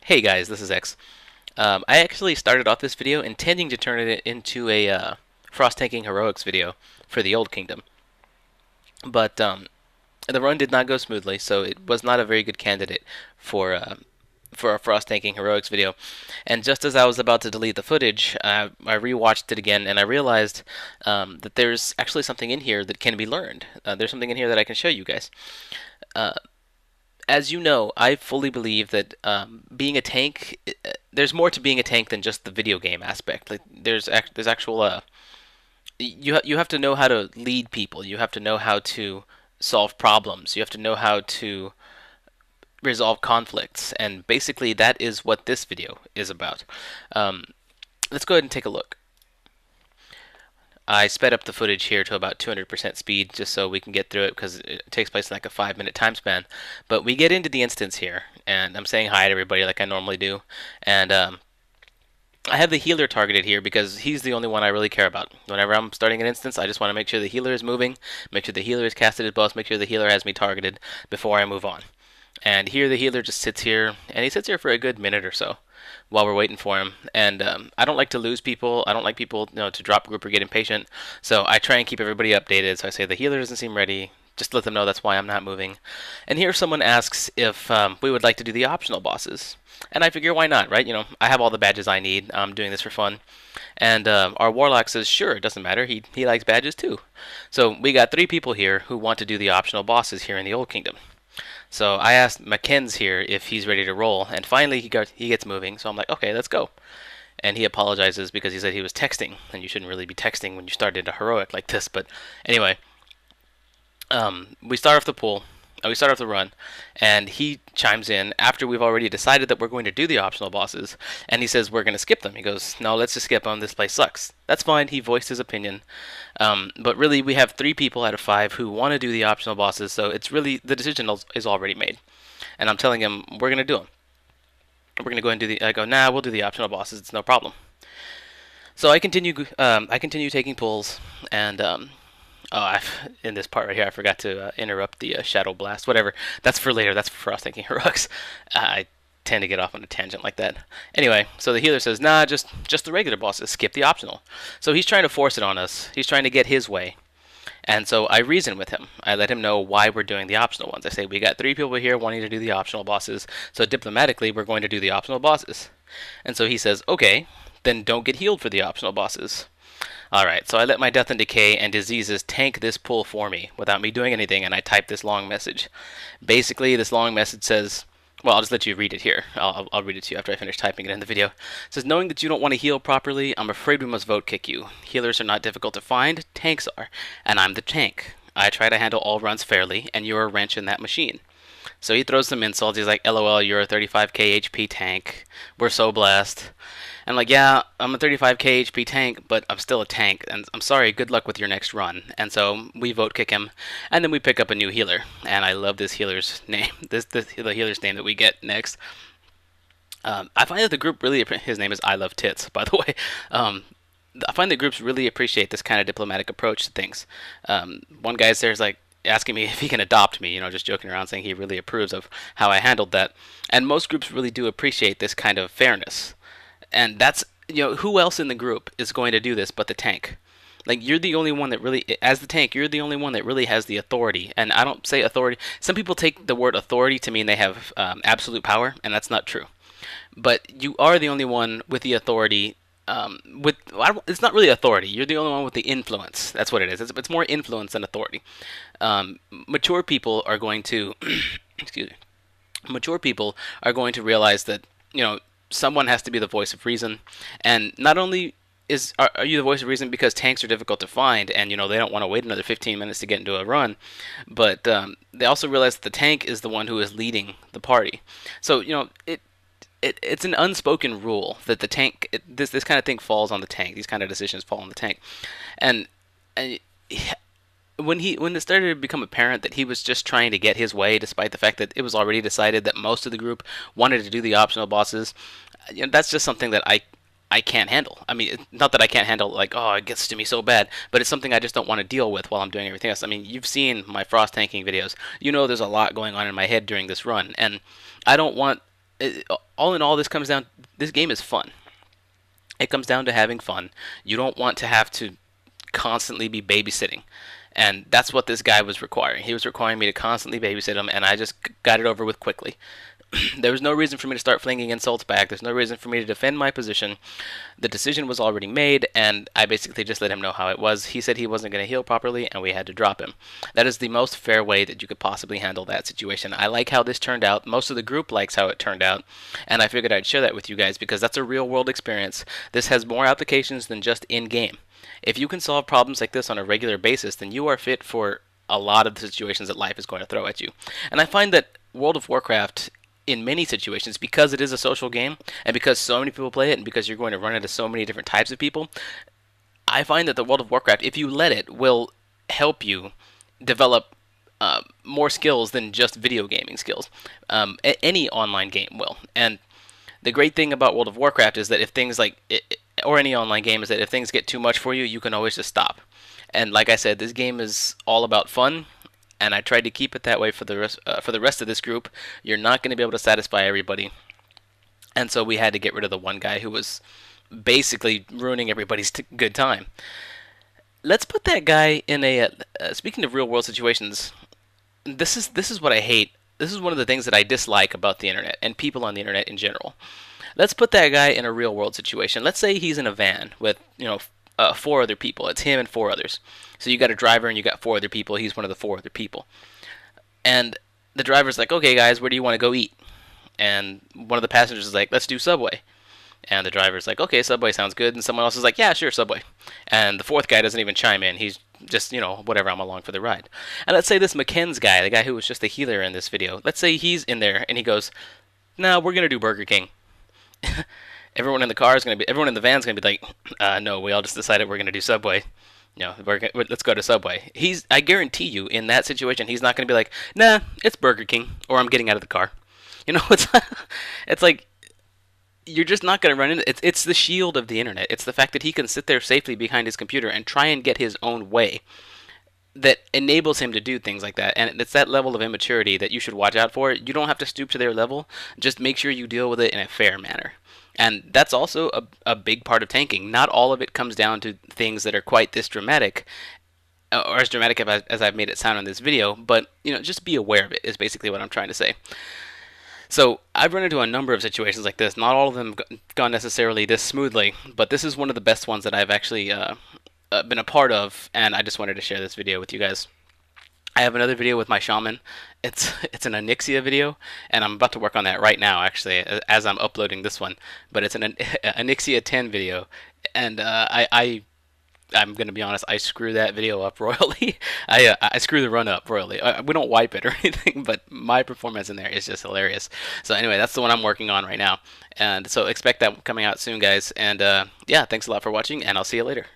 Hey guys, this is X. I actually started off this video intending to turn it into a Frost Tanking Heroics video for the Old Kingdom, but the run did not go smoothly, so it was not a very good candidate for for a Frost Tanking Heroics video. And just as I was about to delete the footage, I rewatched it again, and I realized that there's actually something in here that can be learned. There's something in here that I can show you guys. Uh, as you know, I fully believe that being a tank, there's more to being a tank than just the video game aspect. Like there's actual you have to know how to lead people. You have to know how to solve problems. You have to know how to resolve conflicts, and basically that is what this video is about. Um, let's go ahead and take a look. I sped up the footage here to about 200% speed just so we can get through it because it takes place in like a 5 minute time span. But we get into the instance here, and I'm saying hi to everybody like I normally do. And I have the healer targeted here because he's the only one I really care about. Whenever I'm starting an instance, I just want to make sure the healer is moving, make sure the healer is casted his buffs, make sure the healer has me targeted before I move on. And here the healer just sits here, and he sits here for a good minute or so while we're waiting for him. And I don't like to lose people. I don't like people, to drop group or get impatient. So I try and keep everybody updated. So I say the healer doesn't seem ready. Just let them know that's why I'm not moving. And here someone asks if we would like to do the optional bosses. And I figure why not, right? I have all the badges I need. I'm doing this for fun. And our warlock says, sure, it doesn't matter. He likes badges too. So we got 3 people here who want to do the optional bosses here in the Old Kingdom. So I asked McKenz here if he's ready to roll, and finally he gets moving. So I'm like, okay, let's go. And he apologizes because he said he was texting, and you shouldn't really be texting when you start into heroic like this. But anyway, we start off the pool. We start off the run, and he chimes in after we've already decided that we're going to do the optional bosses, and he says we're going to skip them. He goes, no, let's just skip them. This place sucks. That's fine. He voiced his opinion. But really, we have 3 people out of 5 who want to do the optional bosses, so it's really, the decision is already made. And I'm telling him, we're going to do them. We're going to go ahead and do I go, nah, we'll do the optional bosses. It's no problem. So I continue taking pulls, and in this part right here, I forgot to interrupt the Shadow Blast. Whatever. That's for later. That's for Frost Tanking Heroics. I tend to get off on a tangent like that. Anyway, so the healer says, nah, just the regular bosses. Skip the optional. So he's trying to force it on us. He's trying to get his way. And so I reason with him. I let him know why we're doing the optional ones. I say, we got 3 people here wanting to do the optional bosses, so diplomatically, we're going to do the optional bosses. And so he says, okay, then don't get healed for the optional bosses. Alright, so I let my Death and Decay and Diseases tank this pull for me without me doing anything, and I type this long message. Basically, this long message says, well, I'll just let you read it here. I'll read it to you after I finish typing it in the video. It says, knowing that you don't want to heal properly, I'm afraid we must vote kick you. Healers are not difficult to find, tanks are, and I'm the tank. I try to handle all runs fairly, and you're a wrench in that machine. So he throws some insults. He's like, LOL, you're a 35k HP tank. We're so blessed. I'm like, yeah, I'm a 35k HP tank, but I'm still a tank, and I'm sorry, good luck with your next run. And so we vote kick him, and then we pick up a new healer. And I love this healer's name, the healer's name that we get next. I find that the group really, his name is I Love Tits, by the way. I find that groups really appreciate this kind of diplomatic approach to things. One guy's there's like, asking me if he can adopt me, just joking around, saying he really approves of how I handled that. And most groups really do appreciate this kind of fairness. And that's, who else in the group is going to do this but the tank? Like, you're the only one that really, as the tank, you're the only one that really has the authority. And I don't say authority. Some people take the word authority to mean they have absolute power, and that's not true. But you are the only one with the authority. It's not really authority. You're the only one with the influence. That's what it is. It's more influence than authority. Mature people are going to, excuse me. Mature people are going to realize that someone has to be the voice of reason, and not only are you the voice of reason because tanks are difficult to find, and they don't want to wait another 15 minutes to get into a run, but they also realize that the tank is the one who is leading the party. So it's an unspoken rule that the tank, this kind of thing falls on the tank. These kind of decisions fall on the tank, and when it started to become apparent that he was just trying to get his way, despite the fact that it was already decided that most of the group wanted to do the optional bosses, that's just something that I can't handle. I mean, not that I can't handle, like, oh, it gets to me so bad, but it's something I just don't want to deal with while I'm doing everything else. I mean, you've seen my frost tanking videos. There's a lot going on in my head during this run, and I don't want All in all, this game is fun. It comes down to having fun. You don't want to have to constantly be babysitting. And that's what this guy was requiring. He was requiring me to constantly babysit him, and I just got it over with quickly. There was no reason for me to start flinging insults back. There's no reason for me to defend my position. The decision was already made, and I basically just let him know how it was. He said he wasn't going to heal properly, and we had to drop him. That is the most fair way that you could possibly handle that situation. I like how this turned out. Most of the group likes how it turned out, and I figured I'd share that with you guys because that's a real world experience. This has more applications than just in game. If you can solve problems like this on a regular basis, then you are fit for a lot of the situations that life is going to throw at you. And I find that World of Warcraft, in many situations, because it is a social game and because so many people play it and because you're going to run into so many different types of people, I find that the World of Warcraft, if you let it, will help you develop more skills than just video gaming skills. Any online game will. And the great thing about World of Warcraft is that if things like or any online game is that if things get too much for you, you can always just stop. And like I said, this game is all about fun, and I tried to keep it that way for the rest of this group. You're not going to be able to satisfy everybody, and so we had to get rid of the one guy who was basically ruining everybody's good time. Let's put that guy in a. Speaking of real world situations, this is what I hate. This is one of the things that I dislike about the internet and people on the internet in general. Let's put that guy in a real world situation. Let's say he's in a van with four other people. It's him and four others. So you got a driver and you got four other people. He's one of the four other people. And the driver's like, okay, guys, where do you want to go eat? And one of the passengers is like, let's do Subway. And the driver's like, okay, Subway sounds good. And someone else is like, yeah, sure, Subway. And the fourth guy doesn't even chime in. He's just, whatever, I'm along for the ride. And let's say this McKen's guy, the guy who was just the healer in this video, let's say he's in there and he goes, no, we're going to do Burger King. Everyone in the van's gonna be like, no, we all just decided we're gonna do Subway. Let's go to Subway. I guarantee you, in that situation, he's not gonna be like, nah, it's Burger King, or I'm getting out of the car. It's like you're just not gonna run into it. It's the shield of the internet. It's the fact that he can sit there safely behind his computer and try and get his own way that enables him to do things like that. And it's that level of immaturity that you should watch out for. You don't have to stoop to their level. Just make sure you deal with it in a fair manner. And that's also a big part of tanking. Not all of it comes down to things that are quite this dramatic, or as dramatic as I've made it sound in this video, but just be aware of it is basically what I'm trying to say. So I've run into a number of situations like this. Not all of them gone necessarily this smoothly, but this is one of the best ones that I've actually been a part of, and I just wanted to share this video with you guys. I have another video with my shaman. It's an Anixia video, and I'm about to work on that right now, actually, as I'm uploading this one. But it's an Anixia 10 video, and I'm gonna be honest, I screw that video up royally. I screw the run up royally. We don't wipe it or anything, but my performance in there is just hilarious. So anyway, that's the one I'm working on right now, and so expect that coming out soon, guys. And yeah, thanks a lot for watching, and I'll see you later.